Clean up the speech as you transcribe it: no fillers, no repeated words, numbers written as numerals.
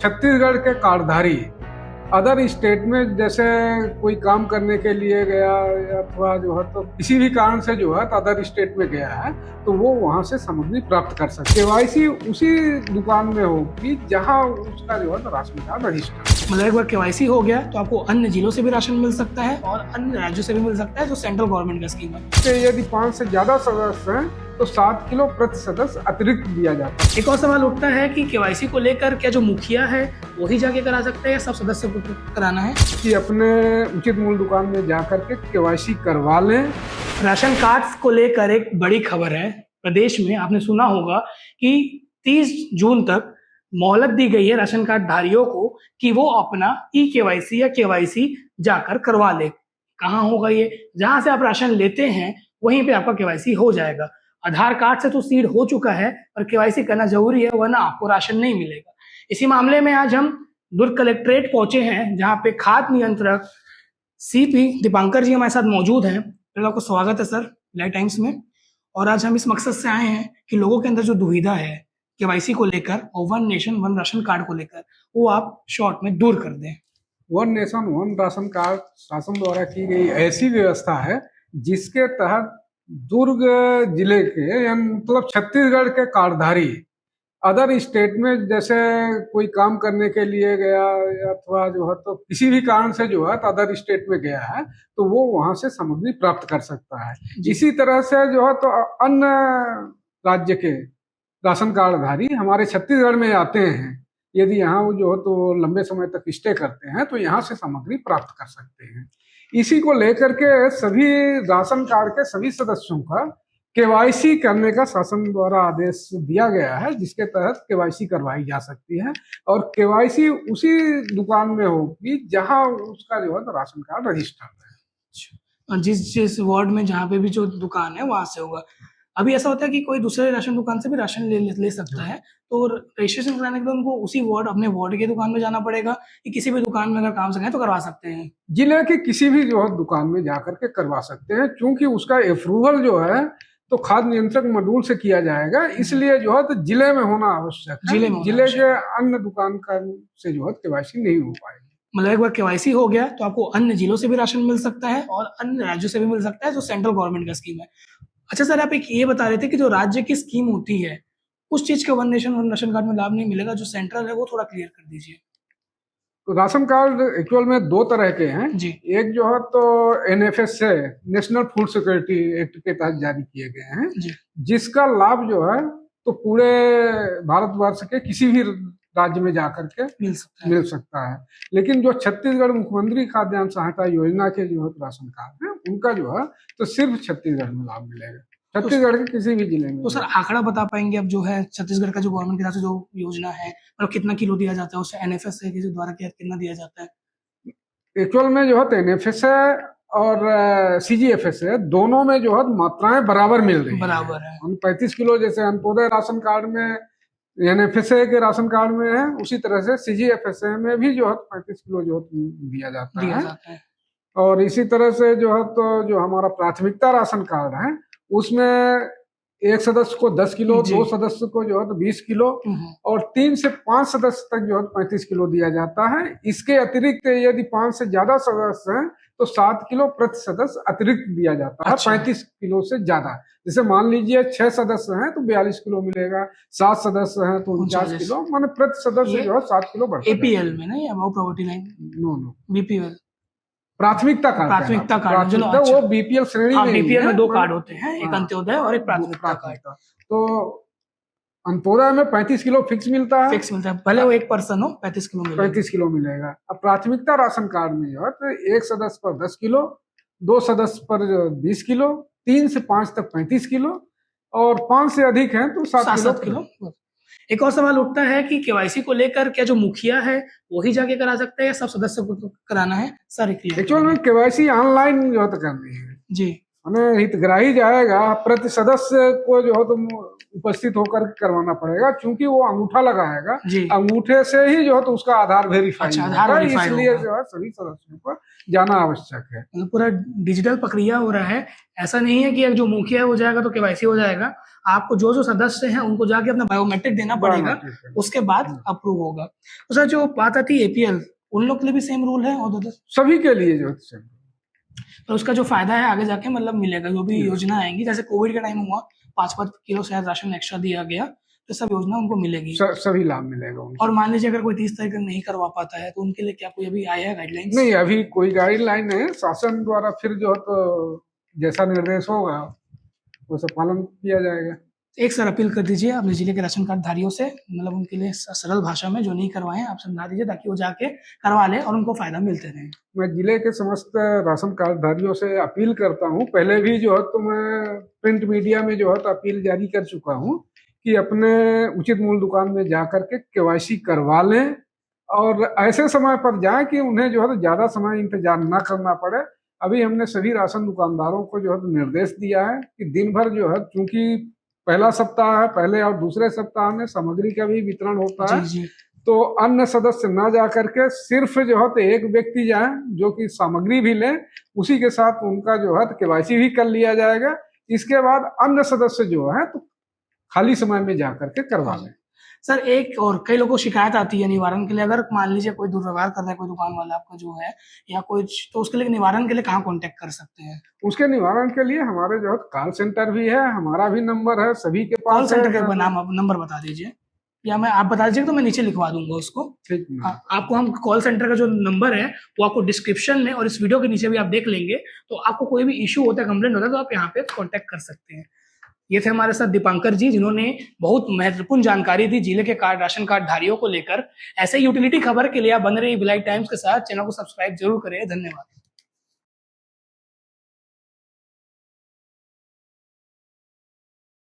छत्तीसगढ़ के कार्डधारी other state में जैसे कोई काम करने के लिए गया अथवा जो है तो किसी भी कारण से जो है तो अदर स्टेट में गया है तो वो वहां से सामग्री प्राप्त कर सकते। केवाईसी उसी दुकान में होगी जहां उसका जो है तो राशन कार्ड रजिस्टर। मतलब एक बार केवाईसी हो गया तो आपको अन्य जिलों से भी राशन मिल सकता है और अन्य राज्यों से भी मिल सकता है जो सेंट्रल गवर्नमेंट का स्कीम है। यदि 5 से ज्यादा सदस्य हैं तो 7 किलो प्रति सदस्य अतिरिक्त दिया जाता है। एक और सवाल उठता है कि केवाईसी को लेकर क्या जो मुखिया है वही जाके करा सकता है या सब सदस्य को कराना है? कि अपने उचित मूल्य दुकान में जाकर के केवाईसी करवा लें। राशन कार्ड्स को लेकर एक बड़ी खबर है। प्रदेश में आपने सुना होगा कि 30 जून तक मोहलत दी गई है राशन कार्ड धारियों को कि वो अपना केवाईसी या केवाईसी जाकर करवा ले। कहाँ होगा ये? जहां से आप राशन लेते हैं वहीं पे आपका केवाईसी हो जाएगा। आधार कार्ड से तो सीड हो चुका है पर केवाईसी करना जरूरी है वरना आपको राशन नहीं मिलेगा। इसी मामले में आज हम दुर्ग कलेक्ट्रेट पहुंचे हैं जहां पे खाद्य नियंत्रक सीपी दीपांकर जी हमारे साथ मौजूद हैं। पहले आपको स्वागत है सर लाइव टाइम्स में। और आज हम इस मकसद से आए हैं कि लोगों के अंदर जो दुविधा है केवाईसी को लेकर और one nation one ration card को लेकर वो आप शॉर्ट में दूर कर दें। One nation one ration card शासन द्वारा की गई ऐसी व्यवस्था है जिसके तहत दुर्ग जिले के या मतलब छत्तीसगढ़ के कार्डधारी अदर स्टेट में जैसे कोई काम करने के लिए गया अथवा जो है तो किसी भी कारण से जो है तो अदर स्टेट में गया है तो वो वहां से सामग्री प्राप्त कर सकता है। इसी तरह से जो है तो अन्य राज्य के राशन कार्डधारी हमारे छत्तीसगढ़ में आते हैं, यदि यहाँ वो जो है तो लंबे समय तक स्टे करते हैं तो यहाँ से सामग्री प्राप्त कर सकते हैं। इसी को लेकर के सभी राशन कार्ड के सभी सदस्यों का केवाईसी करने का शासन द्वारा आदेश दिया गया है जिसके तहत केवाईसी करवाई जा सकती है और केवाईसी उसी दुकान में होगी जहां उसका जो है तो राशन कार्ड रजिस्टर्ड है। और जिस वार्ड में जहाँ पे भी जो दुकान है वहां से होगा। अभी ऐसा होता है कि कोई दूसरे राशन दुकान से भी राशन ले सकता है तो रजिस्ट्रेशन कराने के लिए उनको उसी वार्ड अपने वार्ड के दुकान में जाना पड़ेगा कि किसी भी दुकान में अगर काम से गए तो करवा सकते हैं? जिले के किसी भी जो है दुकान में जाकर के करवा सकते हैं क्योंकि उसका अप्रूवल जो है तो खाद्य नियंत्रक मॉड्यूल से किया जाएगा, इसलिए जो है तो जिले में होना आवश्यक है। जिले के अन्य दुकान का से जो है केवाईसी नहीं हो पाएगी। मतलब एक बार केवाईसी हो गया तो आपको अन्य जिलों से भी राशन मिल सकता है और अन्य राज्यों से भी मिल सकता है जो सेंट्रल गवर्नमेंट का स्कीम है। अच्छा सर, आप एक ये बता रहे थे कि जो राज्य की स्कीम होती है उस चीज का one nation one ration card में लाभ नहीं मिलेगा, जो सेंट्रल है वो थोड़ा क्लियर कर दीजिए। तो राशन कार्ड एक्चुअल में 2 तरह के हैं जी। एक जो है तो एनएफएस से नेशनल फूड सिक्योरिटी एक्ट के तहत जारी किए गए हैं जी। जिसका लाभ जो है तो पूरे भारतवर्ष के किसी भी राज्य में जाकर के मिल सकता है। लेकिन जो छत्तीसगढ़ मुख्यमंत्री खाद्यान्न सहायता योजना के जो है राशन कार्ड है उनका जो है तो सिर्फ छत्तीसगढ़ में लाभ मिलेगा, छत्तीसगढ़ के किसी भी जिले में। तो सर आंकड़ा बता पाएंगे अब जो है छत्तीसगढ़ का जो गवर्नमेंट की तरफ से जो योजना है मतलब कितना किलो दिया जाता है उससे एनएफएस से द्वारा कितना दिया जाता है? एक्चुअल में जो है तो एनएफएस है और सीजीएफएस है, दोनों में जो है मात्राएं बराबर मिल रही बराबर है। 35 किलो जैसे अंत्योदय राशन कार्ड में एनएफएसए के राशन कार्ड में है उसी तरह से सीजीएफएसए में भी जो है 35 किलो जो दिया जाता है। और इसी तरह से जो है तो जो हमारा प्राथमिकता राशन कार्ड है उसमें एक सदस्य को 10 किलो, 2 सदस्य को जो है तो 20 किलो और 3 से 5 सदस्य तक जो है 35 किलो दिया जाता है। इसके अतिरिक्त यदि 5 से ज्यादा सदस्य हैं तो 7 किलो प्रति सदस्य अतिरिक्त दिया जाता है। 35 किलो से ज्यादा, जैसे मान लीजिए 6 सदस्य हैं तो 42 किलो मिलेगा, 7 सदस्य हैं तो 49 किलो, माने प्रति सदस्य जो है 7 किलो बढ़ता है। एपीएल में नहीं, above poverty line? No, BPL प्राथमिकता कार्ड वो बीपीएल श्रेणी में। बीपीएल में 2 कार्ड होते हैं, एक अंत्योदय और एक प्राथमिकता कार्ड। तो अंत्योदय में 35 किलो फिक्स मिलता है, भले वो एक पर्सन हो 35 किलो मिलेगा। अब प्राथमिकता राशन कार्ड में जो है तो एक सदस्य पर 10 किलो, 2 सदस्य पर 20 किलो, 3 से 5 तक 35 किलो और 5 से अधिक है तो 7 किलो। एक और सवाल उठता है कि केवाईसी को लेकर क्या जो मुखिया है वही जाके करा सकता है या सब सदस्य को कराना है? सर एक्चुअल में केवाईसी ऑनलाइन जो है तो करनी है जी, माने हितग्राही जाएगा, प्रति सदस्य को जो है तुम उपस्थित होकर करवाना पड़ेगा, क्योंकि वो अंगूठा लगाएगा, जी। अंगूठे से ही जो है तो उसका आधार वेरीफाई अच्छा, आधार होगा, वेरीफाई इसलिए होगा। जो है सभी सदस्यों को जाना आवश्यक है। मतलब पूरा डिजिटल प्रक्रिया हो रहा है। ऐसा नहीं है कि एक जो मुखिया हो जाएगा तो केवाईसी हो जाएगा। आपको जो जो सदस्य हैं उनको जाके अपना बायोमेट्रिक देना पड़ेगा, बायोमेट्रिक करना। उसके बाद अप्रूव होगा। तो सर जो बात आती है एपीएल, उन लोग के लिए भी सेम रूल है और सभी के लिए जो है तो उसका जो फायदा है आगे जाके मतलब मिलेगा, जो भी योजना आएंगी, जैसे कोविड के टाइम हुआ 5-5 किलो शायद राशन एक्स्ट्रा दिया गया, तो सब योजना उनको मिलेगी, सभी लाभ मिलेगा उनको। और मान लीजिए अगर कोई 30 तारीख तक नहीं करवा पाता है तो उनके लिए क्या कोई अभी आया है गाइडलाइंस? नहीं, अभी कोई गाइडलाइन है, शासन द्वारा फिर जो है तो जैसा निर्देश होगा वैसा पालन किया जाएगा। एक सर अपील कर दीजिए अपने जिले के राशन कार्ड धारियों से, मतलब उनके लिए सरल भाषा में, जो नहीं करवाए आप समझा दीजिए ताकि वो जाके करवा लें और उनको फायदा मिलते रहे। मैं जिले के समस्त राशन कार्डधारियों से अपील करता हूं, पहले भी जो है तो मैं प्रिंट मीडिया में जो है तो अपील जारी कर चुका हूं कि अपने उचित मूल्य दुकान में जाकर के केवाईसी करवा लें, और ऐसे समय पर जाएं कि उन्हें जो है तो ज्यादा समय इंतजार ना करना पड़े। अभी हमने सभी राशन दुकानदारों को जो है तो निर्देश दिया है कि दिन भर जो है, क्योंकि पहला सप्ताह है, पहले और दूसरे सप्ताह में सामग्री का भी वितरण होता है, जी। तो अन्य सदस्य ना जा करके सिर्फ जो है तो एक व्यक्ति जाए जो कि सामग्री भी ले, उसी के साथ उनका जो है तो केवाईसी भी कर लिया जाएगा। इसके बाद अन्य सदस्य जो है तो खाली समय में जा करके करवा लें। सर एक और कई लोगों को शिकायत आती है निवारण के लिए, अगर मान लीजिए कोई दुर्व्यवहार कर रहा है कोई दुकान वाला आपका जो है या कुछ, तो उसके लिए निवारण के लिए कहाँ कांटेक्ट कर सकते हैं? उसके निवारण के लिए हमारे जो है कॉल सेंटर भी है, हमारा भी नंबर है, सभी के पास कॉल सेंटर है। का नाम नंबर बता दीजिए, या मैं आप बता दीजिए तो मैं नीचे लिखवा दूंगा उसको। ठीक है। आपको हम कॉल सेंटर का जो नंबर है वो आपको डिस्क्रिप्शन में और इस वीडियो के नीचे भी आप देख लेंगे, तो आपको कोई भी इशू होता है, कंप्लेंट होता है, तो आप यहाँ पे कांटेक्ट कर सकते हैं। ये थे हमारे साथ दीपांकर जी, जिन्होंने बहुत महत्वपूर्ण जानकारी दी जिले के राशन कार्ड धारियों को लेकर। ऐसे यूटिलिटी खबर के लिए आप बन रही विलायत टाइम्स के साथ, चैनल को सब्सक्राइब जरूर करें। धन्यवाद।